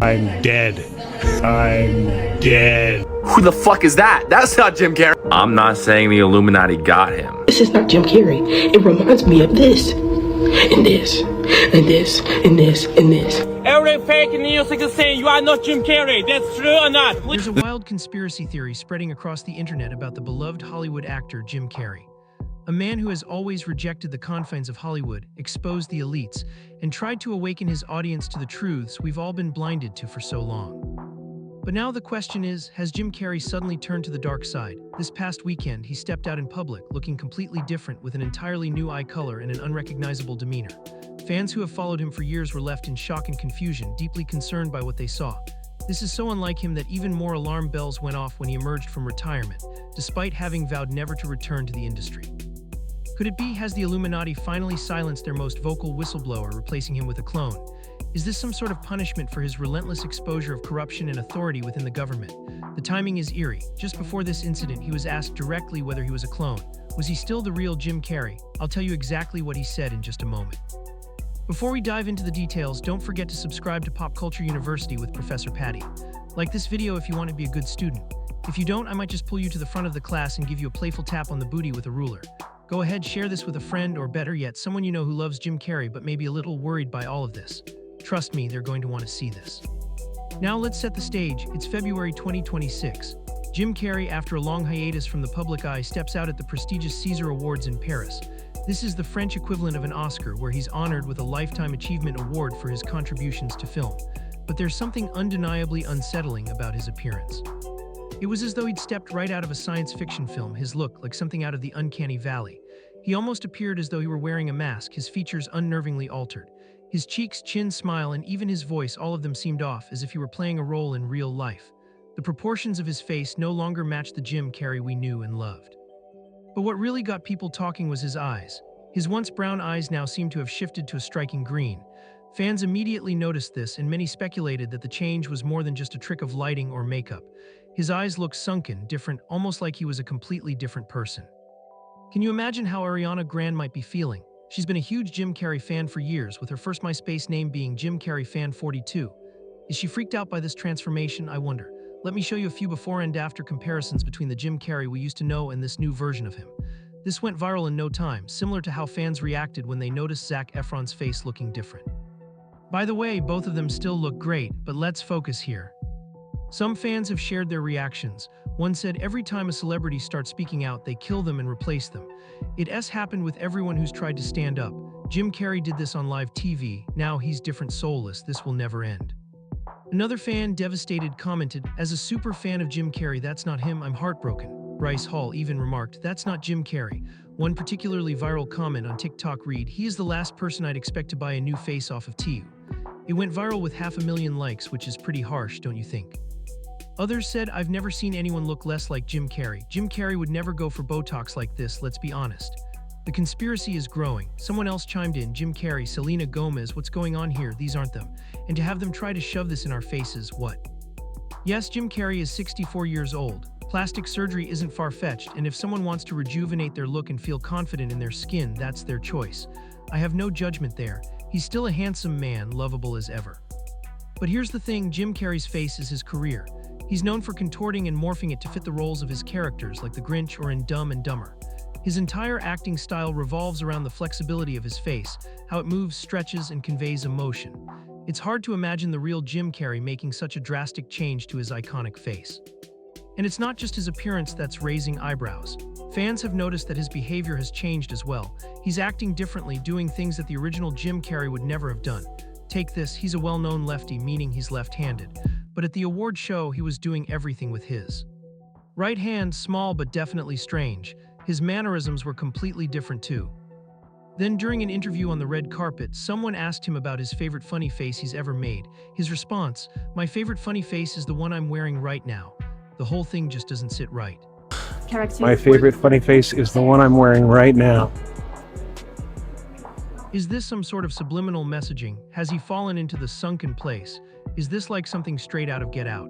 I'm dead. I'm dead. Who the fuck is that? That's not Jim Carrey. I'm not saying the Illuminati got him. This is not Jim Carrey. It reminds me of this. And this. And this. And this. And this. Every fake news is saying you are not Jim Carrey. That's true or not? There's a wild conspiracy theory spreading across the internet about the beloved Hollywood actor Jim Carrey. A man who has always rejected the confines of Hollywood, exposed the elites, and tried to awaken his audience to the truths we've all been blinded to for so long. But now the question is, has Jim Carrey suddenly turned to the dark side? This past weekend, he stepped out in public, looking completely different with an entirely new eye color and an unrecognizable demeanor. Fans who have followed him for years were left in shock and confusion, deeply concerned by what they saw. This is so unlike him that even more alarm bells went off when he emerged from retirement, despite having vowed never to return to the industry. Could it be, has the Illuminati finally silenced their most vocal whistleblower, replacing him with a clone? Is this some sort of punishment for his relentless exposure of corruption and authority within the government? The timing is eerie. Just before this incident, he was asked directly whether he was a clone. Was he still the real Jim Carrey? I'll tell you exactly what he said in just a moment. Before we dive into the details, don't forget to subscribe to Pop Culture University with Professor Patty. Like this video if you want to be a good student. If you don't, I might just pull you to the front of the class and give you a playful tap on the booty with a ruler. Go ahead, share this with a friend, or better yet, someone you know who loves Jim Carrey but may be a little worried by all of this. Trust me, they're going to want to see this. Now let's set the stage. It's February 2026. Jim Carrey, after a long hiatus from the public eye, steps out at the prestigious César Awards in Paris. This is the French equivalent of an Oscar, where he's honored with a Lifetime Achievement Award for his contributions to film. But there's something undeniably unsettling about his appearance. It was as though he'd stepped right out of a science fiction film, his look like something out of the uncanny valley. He almost appeared as though he were wearing a mask, his features unnervingly altered. His cheeks, chin, smile, and even his voice, all of them seemed off, as if he were playing a role in real life. The proportions of his face no longer matched the Jim Carrey we knew and loved. But what really got people talking was his eyes. His once brown eyes now seemed to have shifted to a striking green. Fans immediately noticed this, and many speculated that the change was more than just a trick of lighting or makeup. His eyes looked sunken, different, almost like he was a completely different person. Can you imagine how Ariana Grande might be feeling? She's been a huge Jim Carrey fan for years, with her first MySpace name being Jim Carrey Fan 42. Is she freaked out by this transformation, I wonder? Let me show you a few before and after comparisons between the Jim Carrey we used to know and this new version of him. This went viral in no time, similar to how fans reacted when they noticed Zac Efron's face looking different. By the way, both of them still look great, but let's focus here. Some fans have shared their reactions. One said every time a celebrity starts speaking out, they kill them and replace them. It's happened with everyone who's tried to stand up. Jim Carrey did this on live TV. Now he's different, soulless. This will never end. Another fan, devastated, commented, "As a super fan of Jim Carrey, that's not him. I'm heartbroken." Bryce Hall even remarked, "That's not Jim Carrey." One particularly viral comment on TikTok read, "He is the last person I'd expect to buy a new face off of TU." It went viral with 500,000 likes, which is pretty harsh, don't you think? Others said, "I've never seen anyone look less like Jim Carrey. Jim Carrey would never go for Botox like this, let's be honest." The conspiracy is growing. Someone else chimed in, "Jim Carrey, Selena Gomez, what's going on here? These aren't them. And to have them try to shove this in our faces, what?" Yes, Jim Carrey is 64 years old. Plastic surgery isn't far-fetched, and if someone wants to rejuvenate their look and feel confident in their skin, that's their choice. I have no judgment there. He's still a handsome man, lovable as ever. But here's the thing, Jim Carrey's face is his career. He's known for contorting and morphing it to fit the roles of his characters, like the Grinch or in Dumb and Dumber. His entire acting style revolves around the flexibility of his face, how it moves, stretches, and conveys emotion. It's hard to imagine the real Jim Carrey making such a drastic change to his iconic face. And it's not just his appearance that's raising eyebrows. Fans have noticed that his behavior has changed as well. He's acting differently, doing things that the original Jim Carrey would never have done. Take this, he's a well-known lefty, meaning he's left-handed. But at the award show, he was doing everything with his right hand, small but definitely strange. His mannerisms were completely different too. Then during an interview on the red carpet, someone asked him about his favorite funny face he's ever made. His response, "My favorite funny face is the one I'm wearing right now. The whole thing just doesn't sit right." My favorite funny face is the one I'm wearing right now. Is this some sort of subliminal messaging? Has he fallen into the sunken place? Is this like something straight out of Get Out?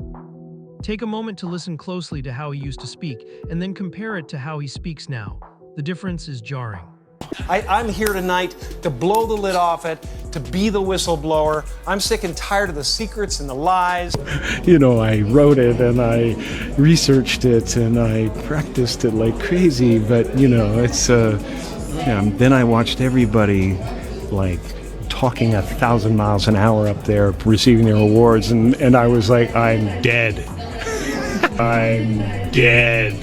Take a moment to listen closely to how he used to speak, and then compare it to how he speaks now. The difference is jarring. I'm here tonight to blow the lid off it, to be the whistleblower. I'm sick and tired of the secrets and the lies. You know, I wrote it and I researched it and I practiced it like crazy, but you know, it's then I watched everybody like talking 1,000 miles an hour up there receiving their awards, and I was like, I'm dead. I'm dead.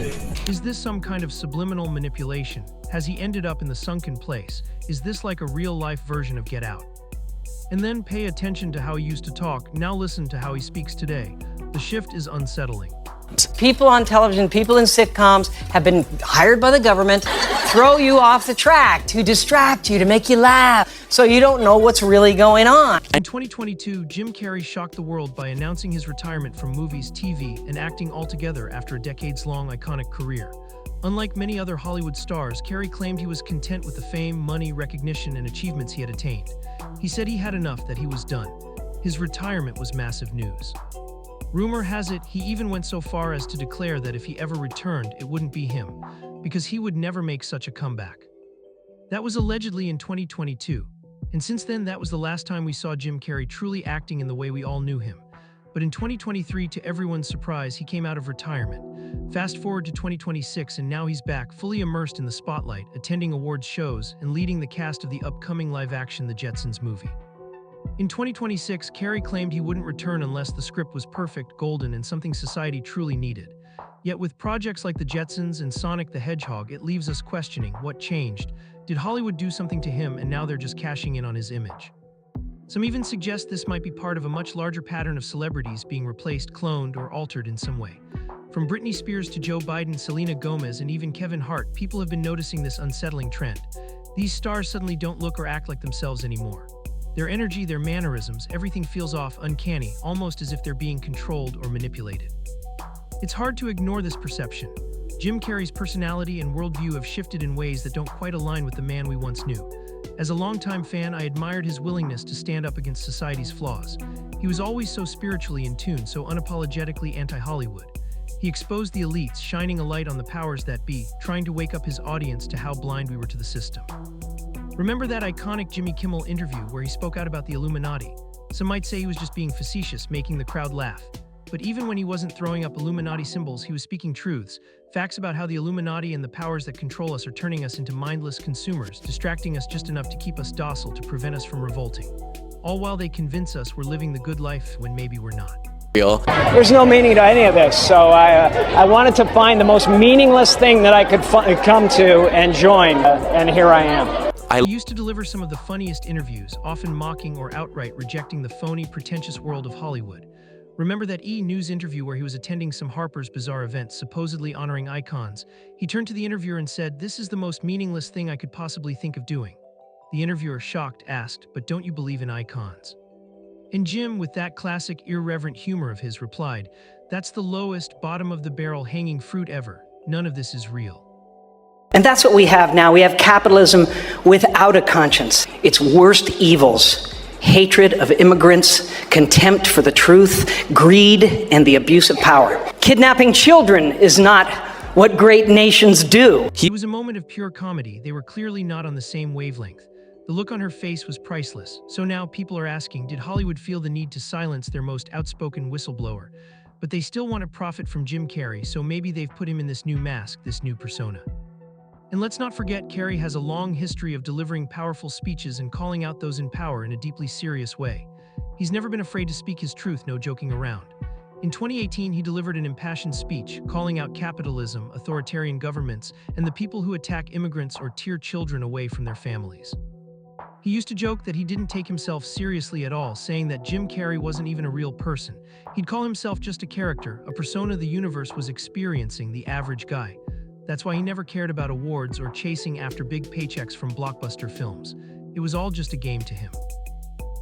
Is this some kind of subliminal manipulation? Has he ended up in the sunken place? Is this like a real-life version of Get Out? And then pay attention to how he used to talk. Now listen to how he speaks today. The shift is unsettling. People on television, people in sitcoms have been hired by the government to throw you off the track, to distract you, to make you laugh, so you don't know what's really going on. In 2022, Jim Carrey shocked the world by announcing his retirement from movies, TV, and acting altogether after a decades-long iconic career. Unlike many other Hollywood stars, Carrey claimed he was content with the fame, money, recognition, and achievements he had attained. He said he had enough, that he was done. His retirement was massive news. Rumor has it, he even went so far as to declare that if he ever returned, it wouldn't be him, because he would never make such a comeback. That was allegedly in 2022, and since then that was the last time we saw Jim Carrey truly acting in the way we all knew him. But in 2023, to everyone's surprise, he came out of retirement. Fast forward to 2026, and now he's back, fully immersed in the spotlight, attending awards shows, and leading the cast of the upcoming live-action The Jetsons movie. In 2026, Carrey claimed he wouldn't return unless the script was perfect, golden, and something society truly needed. Yet with projects like The Jetsons and Sonic the Hedgehog, it leaves us questioning what changed. Did Hollywood do something to him and now they're just cashing in on his image? Some even suggest this might be part of a much larger pattern of celebrities being replaced, cloned, or altered in some way. From Britney Spears to Joe Biden, Selena Gomez, and even Kevin Hart, people have been noticing this unsettling trend. These stars suddenly don't look or act like themselves anymore. Their energy, their mannerisms, everything feels off, uncanny, almost as if they're being controlled or manipulated. It's hard to ignore this perception. Jim Carrey's personality and worldview have shifted in ways that don't quite align with the man we once knew. As a longtime fan, I admired his willingness to stand up against society's flaws. He was always so spiritually in tune, so unapologetically anti-Hollywood. He exposed the elites, shining a light on the powers that be, trying to wake up his audience to how blind we were to the system. Remember that iconic Jimmy Kimmel interview where he spoke out about the Illuminati? Some might say he was just being facetious, making the crowd laugh. But even when he wasn't throwing up Illuminati symbols, he was speaking truths, facts about how the Illuminati and the powers that control us are turning us into mindless consumers, distracting us just enough to keep us docile to prevent us from revolting. All while they convince us we're living the good life when maybe we're not. There's no meaning to any of this, so I wanted to find the most meaningless thing that I could come to and join, and here I am. He used to deliver some of the funniest interviews, often mocking or outright rejecting the phony, pretentious world of Hollywood. Remember that E! News interview where he was attending some Harper's Bazaar event, supposedly honoring icons? He turned to the interviewer and said, "This is the most meaningless thing I could possibly think of doing." The interviewer, shocked, asked, "But don't you believe in icons?" And Jim, with that classic irreverent humor of his, replied, "That's the lowest, bottom-of-the-barrel hanging fruit ever. None of this is real." And that's what we have now. We have capitalism without a conscience. Its worst evils: hatred of immigrants, contempt for the truth, greed, and the abuse of power. Kidnapping children is not what great nations do. It was a moment of pure comedy. They were clearly not on the same wavelength. The look on her face was priceless. So now people are asking, did Hollywood feel the need to silence their most outspoken whistleblower? But they still want to profit from Jim Carrey, so maybe they've put him in this new mask, this new persona. And let's not forget, Carrey has a long history of delivering powerful speeches and calling out those in power in a deeply serious way. He's never been afraid to speak his truth, no joking around. In 2018, he delivered an impassioned speech calling out capitalism, authoritarian governments, and the people who attack immigrants or tear children away from their families. He used to joke that he didn't take himself seriously at all, saying that Jim Carrey wasn't even a real person. He'd call himself just a character, a persona the universe was experiencing, the average guy. That's why he never cared about awards or chasing after big paychecks from blockbuster films. It was all just a game to him.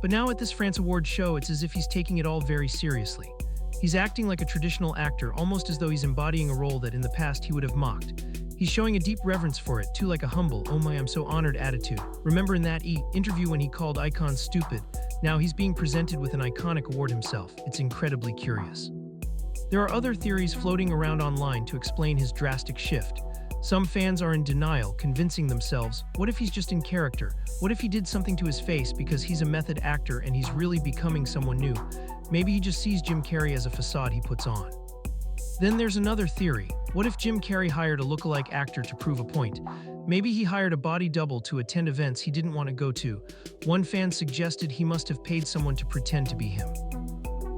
But now at this France Awards show, it's as if he's taking it all very seriously. He's acting like a traditional actor, almost as though he's embodying a role that in the past he would have mocked. He's showing a deep reverence for it, too, like a humble, "Oh my, I'm so honored" attitude. Remember in that interview when he called icons stupid? Now he's being presented with an iconic award himself. It's incredibly curious. There are other theories floating around online to explain his drastic shift. Some fans are in denial, convincing themselves, what if he's just in character? What if he did something to his face because he's a method actor and he's really becoming someone new? Maybe he just sees Jim Carrey as a facade he puts on. Then there's another theory. What if Jim Carrey hired a lookalike actor to prove a point? Maybe he hired a body double to attend events he didn't want to go to. One fan suggested he must have paid someone to pretend to be him.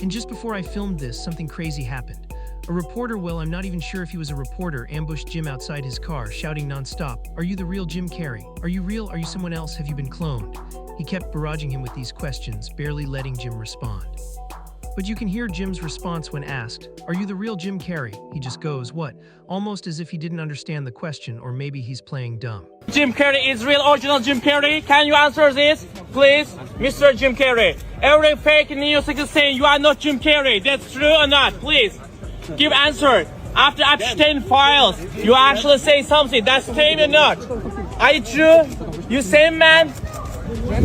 And just before I filmed this, something crazy happened. A reporter, well, I'm not even sure if he was a reporter, ambushed Jim outside his car, shouting nonstop, "Are you the real Jim Carrey? Are you real? Are you someone else? Have you been cloned?" He kept barraging him with these questions, barely letting Jim respond. But you can hear Jim's response when asked, "Are you the real Jim Carrey?" He just goes, "What?" Almost as if he didn't understand the question, or maybe he's playing dumb. Jim Carrey is real original Jim Carrey? Can you answer this, please? Mr. Jim Carrey. Every fake news is saying you are not Jim Carrey. That's true or not? Please, give answer. After Epstein files, you actually say something. That's true or not? Are you true? You same man?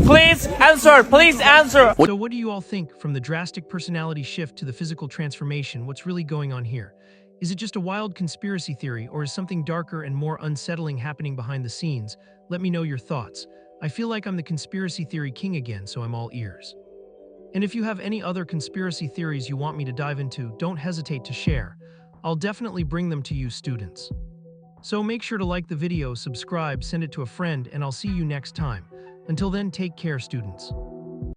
Please answer. Please answer. So what do you all think? From the drastic personality shift to the physical transformation, what's really going on here? Is it just a wild conspiracy theory, or is something darker and more unsettling happening behind the scenes? Let me know your thoughts. I feel like I'm the conspiracy theory king again, so I'm all ears. And if you have any other conspiracy theories you want me to dive into, don't hesitate to share. I'll definitely bring them to you, students. So make sure to like the video, subscribe, send it to a friend, and I'll see you next time. Until then, take care, students.